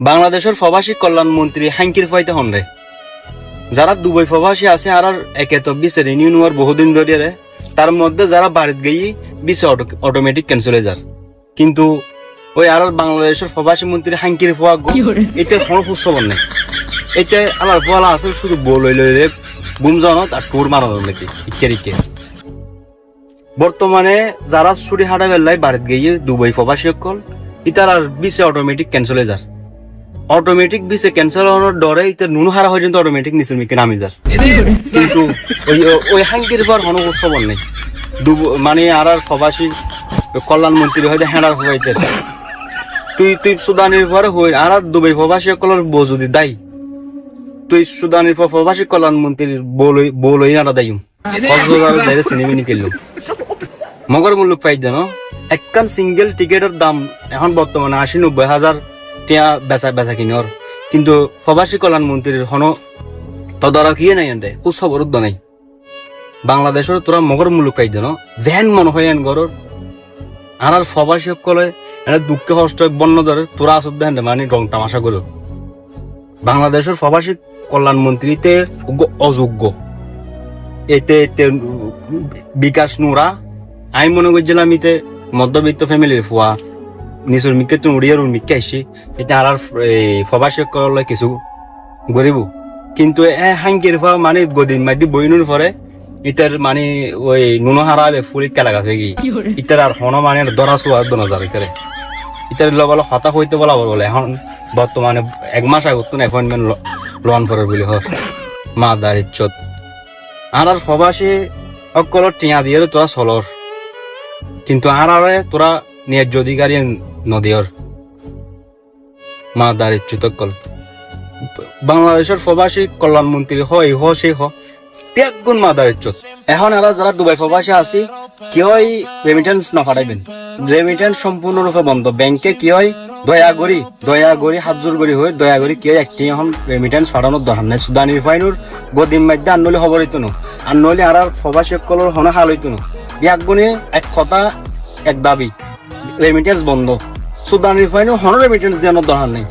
বাংলাদেশের প্রবাসী কল্যাণ মন্ত্রী হাঙ্কির ফাইতে হন রে যারা দুবাই প্রবাসী আছে আর একে তো বিসে রিনিউ নেওয়ার বহুদিন ধরে রে তার মধ্যে যারা বাড়িতে গিয়ে বিসে অটোমেটিক ক্যান্সেল হয়ে যার কিন্তু ওই আর বাংলাদেশের প্রবাসী মন্ত্রী হাঙ্কির ফোয়া এটা কোনো খবর নেই এটা আমার ফোয়ালা আছে শুধু বল রে বুমজনত আর টুর মারানোর নাকি ইকে বর্তমানে যারা ছুটি হাঁটা বেলায় বাড়িতে গিয়ে দুবাই প্রবাসী সকল ইতার আর বিসে অটোমেটিক ক্যান্সেল হয়ে যার অটোমেটিক বিসে ক্যান্সেল হওয়ার ডরে ইতে নুনু হারা হয়ে যেত অটোমেটিক নিচের মিকে নামি যার কিন্তু ওই হাঙ্কির পর কোনো খবর নেই মানে আর প্রবাসী কল্যাণ মন্ত্রী হয়তো হ্যাঁড়ার হইতে তুই সুদানির পরে হই আর দুবাই প্রবাসী সকলের বউ যদি দায়ী তুই সুদানির পর প্রবাসী কল্যাণ মন্ত্রীর বলই না দায়ী সিনেমিনি কিনল মগর মূল্য পাই যেন একখান সিঙ্গেল টিকেটের দাম এখন বর্তমানে ৮০-৯০ হাজার টিয়া বেচা কিনর কিন্তু প্রবাসী কল্যাণ মন্ত্রীর হন তদারক ইয়ে নাই এনে উৎসব নাই বাংলাদেশের তোরা মগর মূল্য পাই যেন যেন মনে হয় এন গরর আর প্রবাসী সকলে এনে দুঃখে কষ্ট বন্য ধরে তোরা আসত দেন মানে রং তামাশা করো বাংলাদেশের প্রবাসী কল্যাণ মন্ত্রীতে অযোগ্য এতে বিকাশ নুরা আমি মনে করছিলাম ইতে মধ্যবিত্ত ফ্যামিলির ফুয়া নিজের মিকে তো উড়িয়ার মিকে আইসি এটা আর প্রবাসী করলে কিছু গরিব কিন্তু হাঙ্কির ফুয়া মানে গদিন মাদি বইনুর পরে ইতার মানে ওই নুনো হারাবে ফুল কেলা গাছে কি ইতার আর হন মানে দরা চুয়া নজার ইতারে ইতার বলে হতাশ হইতে বলা বলে এখন বর্তমানে 1 মাস আগত অ্যাপয়েন্টমেন্ট লোন ফরের বলে হয় মা দার ইজ্জত আর প্রবাসী অকল টিয়া দিয়ে তোরা চলর কিন্তু আর তোরা ন্যায্য অধিকারী নদীর মা দার ইজ্জত অকল বাংলাদেশের প্রবাসী কল্যাণ মন্ত্রী হয় সেই ত্যাগ গুণ মা দার ইজ্জত এখন এরা যারা দুবাই প্রবাসী আছি কি হয় রেমিটেন্স না পাঠাইবেন রেমিটেন্স সম্পূর্ণরূপে বন্ধ ব্যাংকে কি হয় দয়া করি হাত জোর করি হয়ে দয়া করি কি হয় একটি এখন রেমিটেন্স পাঠানোর দরকার নাই সুদানি রিফাইনুর গদিম মাধ্যমে আনলে খবর হইতো না আর নইলে আর প্রবাসী সকলের হনে হাল হইতো না বিয়াক গুণে এক কথা এক দাবি রেমিটেন্স বন্ধ সুদানি রিফাইনুর হন রেমিটেন্স দেওয়ানোর দরকার নেই